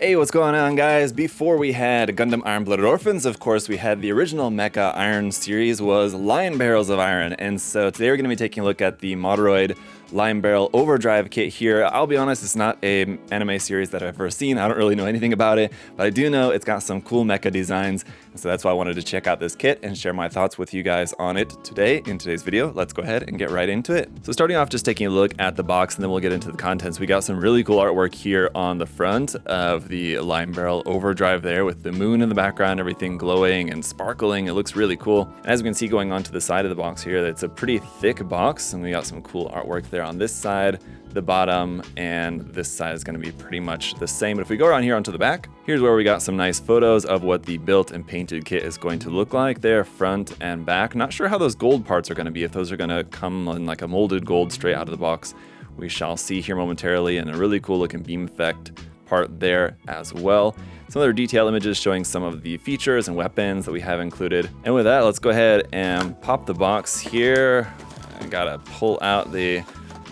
Hey, what's going on, guys? Before we had Gundam Iron-Blooded Orphans, of course, we had the original Mecha Iron series was Linebarrels of Iron, and so today we're going to be taking a look at the Moderoid Linebarrel Overdrive kit here. I'll be honest, it's not an anime series that I've ever seen. I don't really know anything about it, but I do know it's got some cool mecha designs, and so that's why I wanted to check out this kit and share my thoughts with you guys on it today in today's video. Let's go ahead and get right into it. So starting off, just taking a look at the box, and then we'll get into the contents. We got some really cool artwork here on the front of the Linebarrel Overdrive there with the moon in the background, everything glowing and sparkling. It looks really cool. And as we can see going on to the side of the box here, it's a pretty thick box, and we got some cool artwork there on this side, the bottom, and this side is going to be pretty much the same. But if we go around here onto the back, here's where we got some nice photos of what the built and painted kit is going to look like there, front and back. Not sure how those gold parts are going to be, if those are going to come in like a molded gold straight out of the box. We shall see here momentarily, and a really cool looking beam effect part there as well. Some other detail images showing some of the features and weapons that we have included. And with that, let's go ahead and pop the box here. I gotta pull out the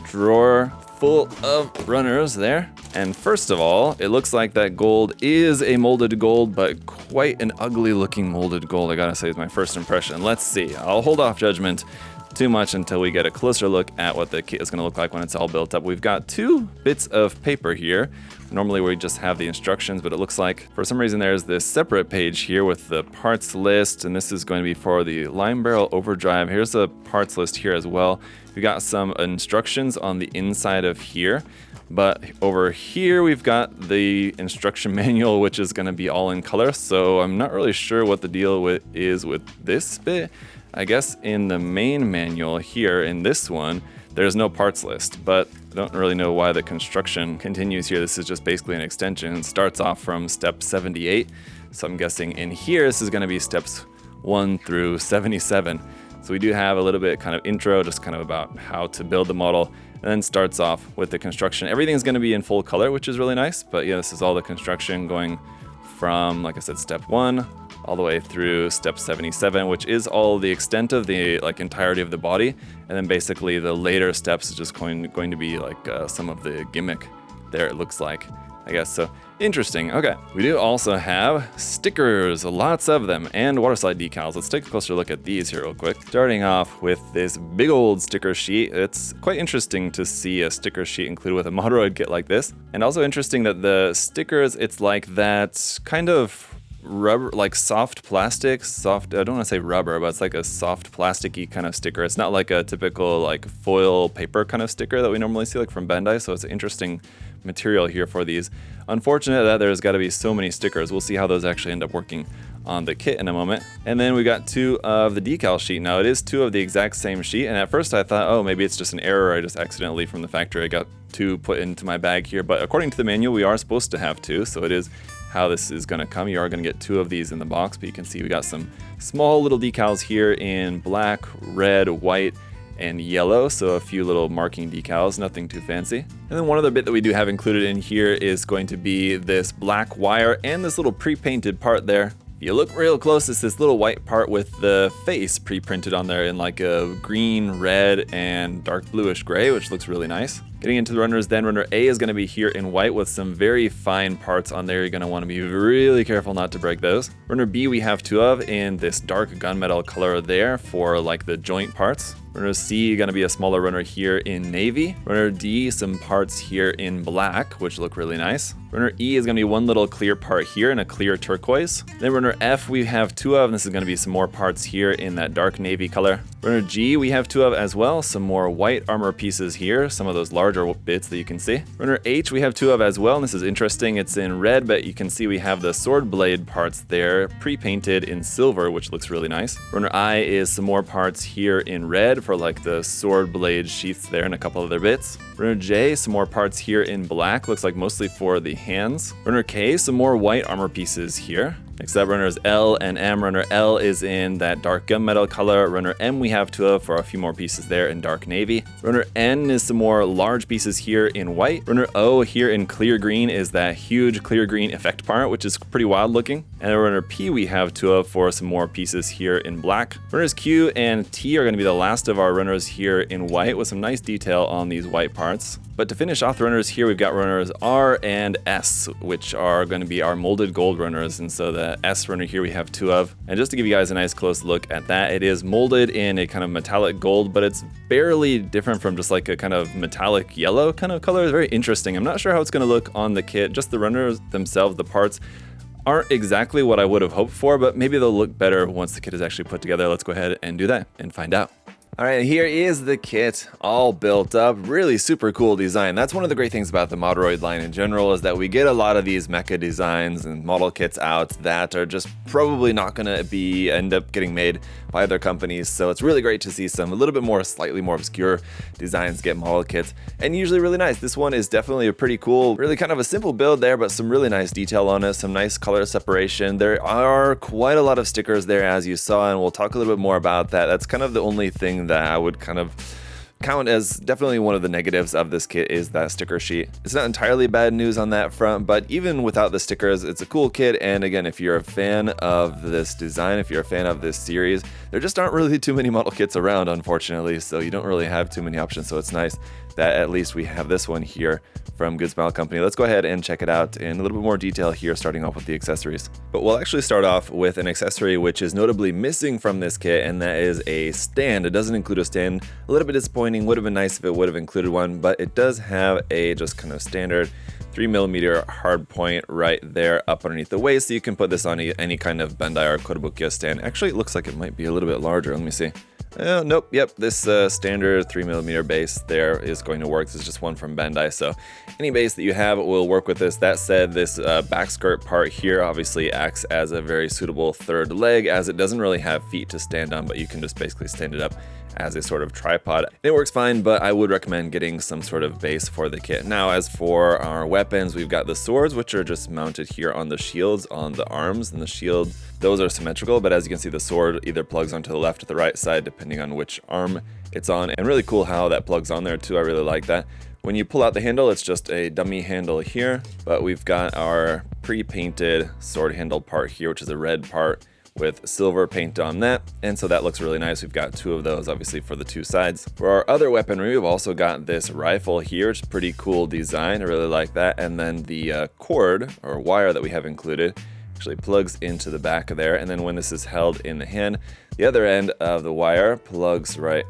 drawer full of runners there. And first of all, it looks like that gold is a molded gold, but quite an ugly looking molded gold, I gotta say, is my first impression. Let's see. I'll hold off judgment too much until we get a closer look at what the kit is going to look like when it's all built up. We've got two bits of paper here. Normally we just have the instructions, but it looks like for some reason there's this separate page here with the parts list, and this is going to be for the Linebarrel Overdrive. Here's a parts list here as well. We got some instructions on the inside of here, but over here we've got the instruction manual, which is going to be all in color, so I'm not really sure what the deal is with this bit. I guess in the main manual here, in this one, there's no parts list, but I don't really know why the construction continues here. This is just basically an extension. It starts off from step 78, so I'm guessing in here this is going to be steps 1 through 77. So we do have a little bit kind of intro, just kind of about how to build the model, and then starts off with the construction. Everything's going to be in full color, which is really nice, but yeah, this is all the construction going from, like I said, step 1 all the way through step 77, which is all the extent of the entirety of the body, and then basically the later steps is just going to be like some of the gimmick there, it looks like, I guess. So interesting. Okay, we do also have stickers, lots of them, and water slide decals. Let's take a closer look at these here real quick. Starting off with this big old sticker sheet. It's quite interesting to see a sticker sheet included with a Moderoid kit like this, and also interesting that the stickers, it's like that kind of rubber, like soft plastic, I don't want to say rubber, but it's like a soft plasticky kind of sticker. It's not like a typical like foil paper kind of sticker that we normally see like from Bandai, so it's an interesting material here for these. Unfortunate that there's got to be so many stickers. We'll see how those actually end up working on the kit in a moment. And then we got 2 of the decal sheet. Now it is 2 of the exact same sheet, and at first I thought, oh, maybe it's just an error. I just accidentally from the factory I got 2 put into my bag here, but according to the manual we are supposed to have 2, so it is how this is going to come. You are going to get 2 of these in the box, but you can see we got some small little decals here in black, red, white, and yellow, so a few little marking decals, nothing too fancy. And then one other bit that we do have included in here is going to be this black wire and this little pre-painted part there. If you look real close, it's this little white part with the face pre-printed on there in like a green, red, and dark bluish gray, which looks really nice. Getting into the runners then, runner A is going to be here in white with some very fine parts on there. You're going to want to be really careful not to break those. Runner B we have 2 of in this dark gunmetal color there for like the joint parts. Runner C going to be a smaller runner here in navy. Runner D, some parts here in black, which look really nice. Runner E is going to be one little clear part here in a clear turquoise. Then runner F we have 2 of, and this is going to be some more parts here in that dark navy color. Runner G we have 2 of as well, some more white armor pieces here, some of those larger bits that you can see. Runner H we have 2 of as well, and this is interesting. It's in red, but you can see we have the sword blade parts there pre-painted in silver, which looks really nice. Runner I is some more parts here in red for like the sword blade sheaths there and a couple other bits. Runner J, some more parts here in black, looks like mostly for the hands. Runner K, some more white armor pieces here. Next up, runners L and M. Runner L is in that dark gunmetal color. Runner M we have 2 of for a few more pieces there in dark navy. Runner N is some more large pieces here in white. Runner O here in clear green is that huge clear green effect part, which is pretty wild looking. And then runner P we have 2 of for some more pieces here in black. Runners Q and T are going to be the last of our runners here in white with some nice detail on these white parts. But to finish off the runners here, we've got runners R and S, which are going to be our molded gold runners. And so the S runner here we have 2 of. And just to give you guys a nice close look at that, it is molded in a kind of metallic gold, but it's barely different from just like a kind of metallic yellow kind of color. It's very interesting. I'm not sure how it's going to look on the kit. Just the runners themselves, the parts, aren't exactly what I would have hoped for, but maybe they'll look better once the kit is actually put together. Let's go ahead and do that and find out. All right, here is the kit all built up. Really super cool design. That's one of the great things about the Moderoid line in general, is that we get a lot of these mecha designs and model kits out that are just probably not gonna end up getting made by other companies. So it's really great to see some a little bit more, slightly more obscure designs get model kits, and usually really nice. This one is definitely a pretty cool, really kind of a simple build there, but some really nice detail on it, some nice color separation. There are quite a lot of stickers there, as you saw, and we'll talk a little bit more about that. That's kind of the only thing that I would kind of count as definitely one of the negatives of this kit, is that sticker sheet. It's not entirely bad news on that front, but even without the stickers, it's a cool kit. And again, if you're a fan of this design, if you're a fan of this series, there just aren't really too many model kits around, unfortunately, so you don't really have too many options. So it's nice that at least we have this one here from Good Smile Company. Let's go ahead and check it out in a little bit more detail here, starting off with the accessories. But we'll actually start off with an accessory which is notably missing from this kit, and that is a stand. It doesn't include a stand. A little bit disappointing. Would have been nice if it would have included one, but it does have a just kind of standard 3mm hard point right there up underneath the waist, so you can put this on any kind of Bandai or Kotobukiya stand. Actually, it looks like it might be a little bit larger. Let me see. Nope, yep, this standard 3mm base there is going to work. This is just one from Bandai, so any base that you have will work with this. That said, this back skirt part here obviously acts as a very suitable third leg, as it doesn't really have feet to stand on, but you can just basically stand it up as a sort of tripod. It works fine, but I would recommend getting some sort of base for the kit. Now, as for our weapons, we've got the swords, which are just mounted here on the shields, on the arms, and the shield, those are symmetrical, but as you can see, the sword either plugs onto the left or the right side, depending on which arm it's on, and really cool how that plugs on there too. I really like that. When you pull out the handle, it's just a dummy handle here, but we've got our pre-painted sword handle part here, which is a red part with silver paint on that, and so that looks really nice. We've got 2 of those obviously for the 2 sides. For our other weaponry, we've also got this rifle here. It's a pretty cool design. I really like that. And then the cord or wire that we have included actually plugs into the back of there, and then when this is held in the hand, the other end of the wire plugs right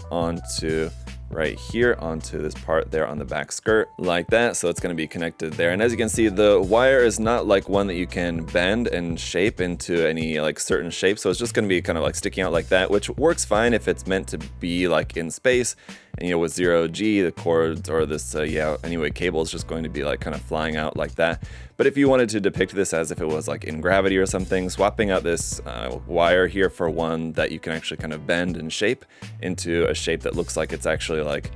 here onto this part there on the back skirt like that. So it's going to be connected there, and as you can see, the wire is not like one that you can bend and shape into any like certain shape, so it's just going to be kind of like sticking out like that, which works fine if it's meant to be like in space. And with 0G, the cords or this anyway, cable is just going to be like kind of flying out like that. But if you wanted to depict this as if it was like in gravity or something, swapping out this wire here for one that you can actually kind of bend and shape into a shape that looks like it's actually like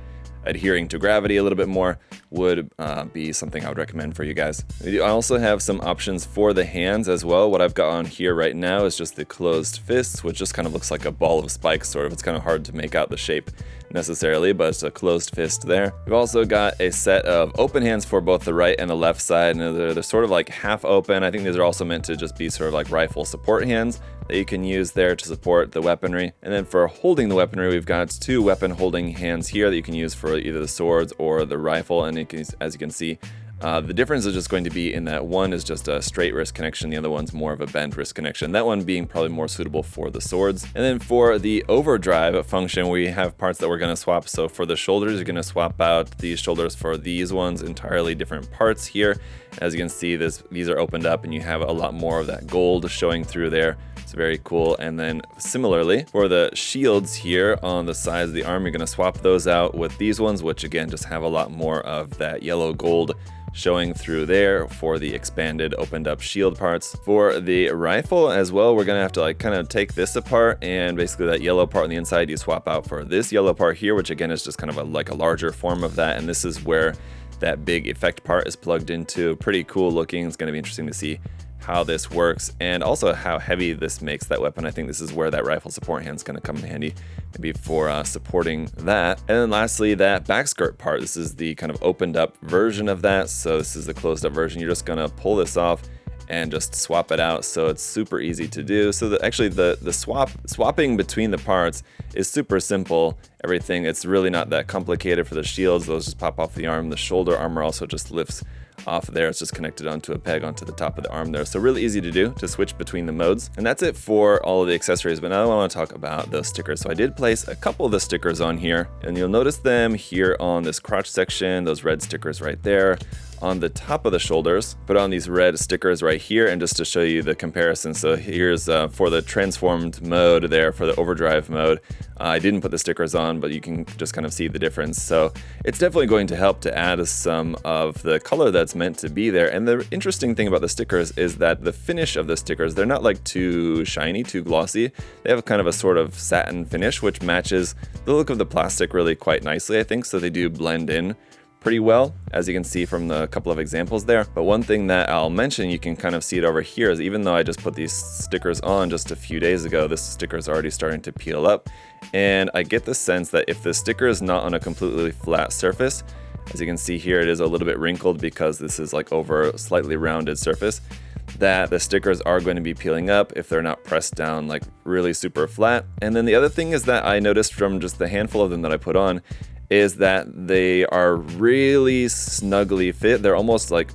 adhering to gravity a little bit more would be something I would recommend for you guys. I also have some options for the hands as well. What I've got on here right now is just the closed fists, which just kind of looks like a ball of spikes sort of. It's kind of hard to make out the shape necessarily, but it's a closed fist there. We've also got a set of open hands for both the right and the left side, and they're sort of like half open. I think these are also meant to just be sort of like rifle support hands that you can use there to support the weaponry. And then for holding the weaponry, we've got 2 weapon holding hands here that you can use for either the swords or the rifle. And as you can see, the difference is just going to be in that one is just a straight wrist connection, the other one's more of a bent wrist connection, that one being probably more suitable for the swords. And then for the overdrive function, we have parts that we're going to swap. So for the shoulders, you're going to swap out these shoulders for these ones, entirely different parts here. As you can see, these are opened up and you have a lot more of that gold showing through there. It's very cool. And then similarly for the shields here on the sides of the arm, you're going to swap those out with these ones, which again just have a lot more of that yellow gold showing through there for the expanded opened up shield parts. For the rifle as well, we're gonna have to like kind of take this apart, and basically that yellow part on the inside you swap out for this yellow part here, which again is just kind of like a larger form of that, and this is where that big effect part is plugged into. Pretty cool looking. It's going to be interesting to see how this works and also how heavy this makes that weapon. I think this is where that rifle support hand's going to come in handy, maybe for supporting that. And then lastly, that back skirt part. This is the kind of opened up version of that. So this is the closed up version. You're just going to pull this off and just swap it out, so it's super easy to do. So actually the swapping between the parts is super simple. Everything, it's really not that complicated for the shields. Those just pop off the arm. The shoulder armor also just lifts off there. It's just connected onto a peg onto the top of the arm there. So really easy to do, to switch between the modes. And that's it for all of the accessories, but now I want to talk about those stickers. So I did place a couple of the stickers on here, and you'll notice them here on this crotch section, those red stickers right there. On the top of the shoulders, put on these red stickers right here, and just to show you the comparison. So here's for the transformed mode there, for the overdrive mode. I didn't put the stickers on, but you can just kind of see the difference. So it's definitely going to help to add some of the color that's meant to be there. And the interesting thing about the stickers is that the finish of the stickers, they're not like too shiny, too glossy. They have kind of a sort of satin finish, which matches the look of the plastic really quite nicely, I think. So they do blend in pretty well, as you can see from the couple of examples there. But one thing that I'll mention, you can kind of see it over here, is even though I just put these stickers on just a few days ago, this sticker is already starting to peel up. And I get the sense that if the sticker is not on a completely flat surface, as you can see here, it is a little bit wrinkled because this is like over a slightly rounded surface, that the stickers are going to be peeling up if they're not pressed down like really super flat. And then the other thing is that I noticed from just the handful of them that I put on is that they are really snugly fit. They're almost like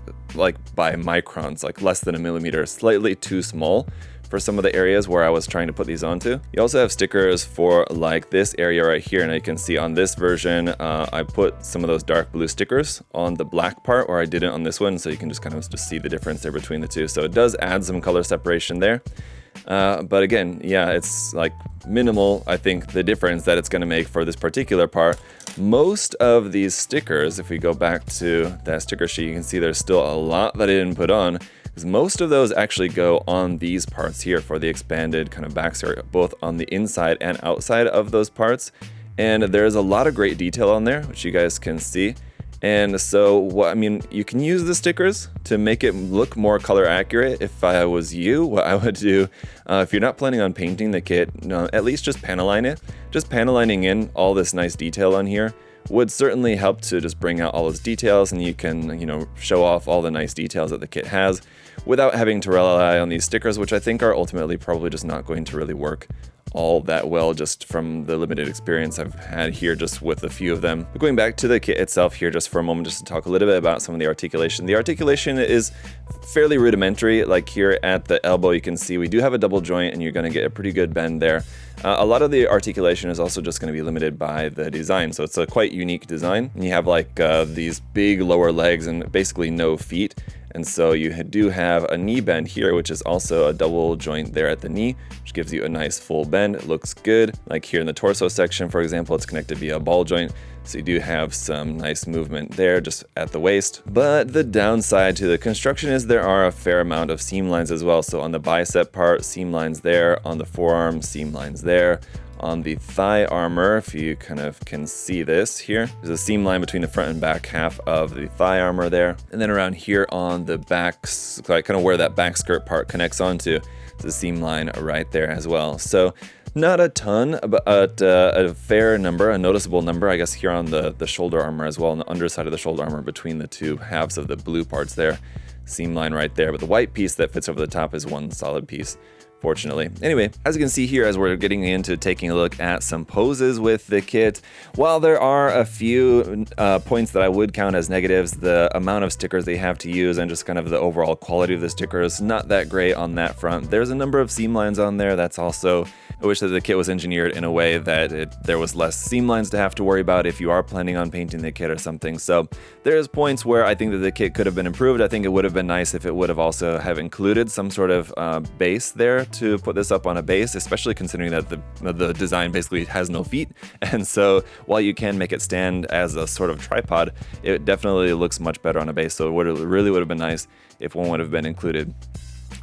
by microns, like less than a millimeter, slightly too small for some of the areas where I was trying to put these onto. You also have stickers for like this area right here, and you can see on this version, I put some of those dark blue stickers on the black part, or I didn't on this one, so you can just kind of just see the difference there between the two. So it does add some color separation there. But again, yeah, it's like minimal, I think, the difference that it's going to make for this particular part. Most of these stickers, if we go back to that sticker sheet, you can see there's still a lot that I didn't put on, because most of those actually go on these parts here for the expanded kind of back skirt, both on the inside and outside of those parts. And there's a lot of great detail on there, which you guys can see. And so, I mean, you can use the stickers to make it look more color accurate. If I was you, what I would do, if you're not planning on painting the kit, at least just paneline it. Just panelining in all this nice detail on here would certainly help to just bring out all those details, and you can, show off all the nice details that the kit has without having to rely on these stickers, which I think are ultimately probably just not going to really work all that well, just from the limited experience I've had here just with a few of them. But going back to the kit itself here just for a moment, just to talk a little bit about some of the articulation. The articulation is fairly rudimentary. Like here at the elbow, you can see we do have a double joint, and you're going to get a pretty good bend there. A lot of the articulation is also just going to be limited by the design, so it's a quite unique design. And you have like these big lower legs and basically no feet. And so you do have a knee bend here, which is also a double joint there at the knee, which gives you a nice full bend. It looks good. Like here in the torso section, for example, it's connected via a ball joint. So you do have some nice movement there just at the waist. But the downside to the construction is there are a fair amount of seam lines as well. So on the bicep part, seam lines there. On the forearm, seam lines there. On the thigh armor, if you kind of can see this here, there's a seam line between the front and back half of the thigh armor there. And then around here on the back, like kind of where that back skirt part connects onto, there's a seam line right there as well. So not a ton, but a fair number, a noticeable number, I guess, here on the shoulder armor as well, on the underside of the shoulder armor between the two halves of the blue parts there. Seam line right there, but the white piece that fits over the top is one solid piece, fortunately. Anyway, as you can see here, as we're getting into taking a look at some poses with the kit, while there are a few points that I would count as negatives, the amount of stickers they have to use and just kind of the overall quality of the stickers, not that great on that front. There's a number of seam lines on there. That's also, I wish that the kit was engineered in a way that there was less seam lines to have to worry about if you are planning on painting the kit or something. So there's points where I think that the kit could have been improved. I think it would have been nice if it would have also have included some sort of base there to put this up on a base, especially considering that the design basically has no feet. And so while you can make it stand as a sort of tripod, it definitely looks much better on a base. So it really would have been nice if one would have been included.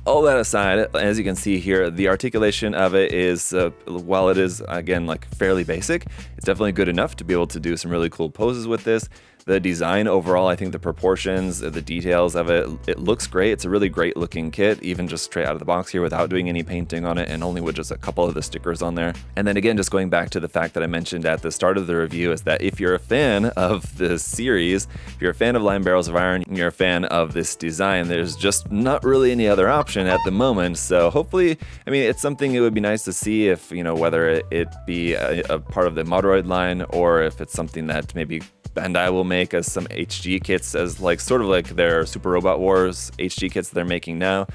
All that aside, as you can see here, the articulation of it is, while it is, again, like fairly basic, it's definitely good enough to be able to do some really cool poses with this. The design overall, I think the proportions, the details of it, it looks great. It's a really great looking kit, even just straight out of the box here without doing any painting on it and only with just a couple of the stickers on there. And then again, just going back to the fact that I mentioned at the start of the review is that if you're a fan of this series, if you're a fan of Linebarrels of Iron, and you're a fan of this design, there's just not really any other option at the moment. So hopefully, I mean, it's something it would be nice to see if, you know, whether it be a part of the Moderoid line or if it's something that maybe Bandai will make as some HG kits, as like sort of like their Super Robot Wars HG kits they're making now.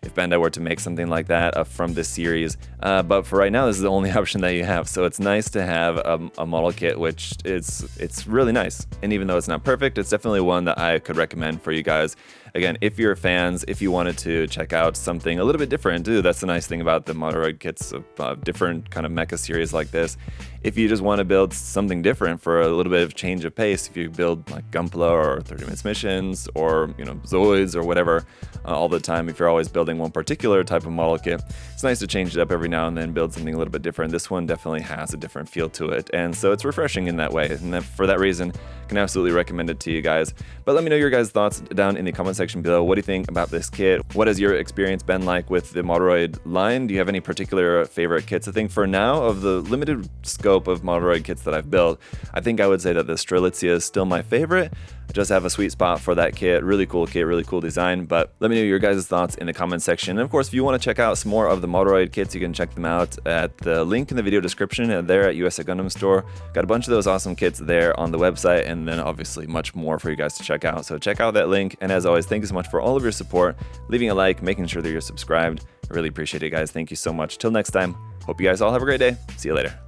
If Bandai were to make something like that from this series. But for right now, this is the only option that you have. So it's nice to have a model kit, which it's really nice. And even though it's not perfect, it's definitely one that I could recommend for you guys. Again, if you're fans, if you wanted to check out something a little bit different too, that's the nice thing about the Moderoid kits of different kind of mecha series like this. If you just want to build something different for a little bit of change of pace, if you build like Gunpla or 30 Minutes Missions or, you know, Zoids or whatever all the time, if you're always building one particular type of model kit, it's nice to change it up every now and then, build something a little bit different. This one definitely has a different feel to it, and so it's refreshing in that way. And for that reason, I can absolutely recommend it to you guys. But let me know your guys' thoughts down in the comment section below. What do you think about this kit? What has your experience been like with the Moderoid line? Do you have any particular favorite kits? I think for now, of the limited scope of Moderoid kits that I've built, I think I would say that the Strelitzia is still my favorite. I just have a sweet spot for that kit. Really cool kit, really cool design. But let me know your guys' thoughts in the comment section. And of course, if you want to check out some more of the Moderoid kits, you can check them out at the link in the video description there at USA Gundam Store. Got a bunch of those awesome kits there on the website, and then obviously much more for you guys to check out. So check out that link. And as always, thank you so much for all of your support, leaving a like, making sure that you're subscribed. I really appreciate it, guys. Thank you so much. Till next time, hope you guys all have a great day. See you later.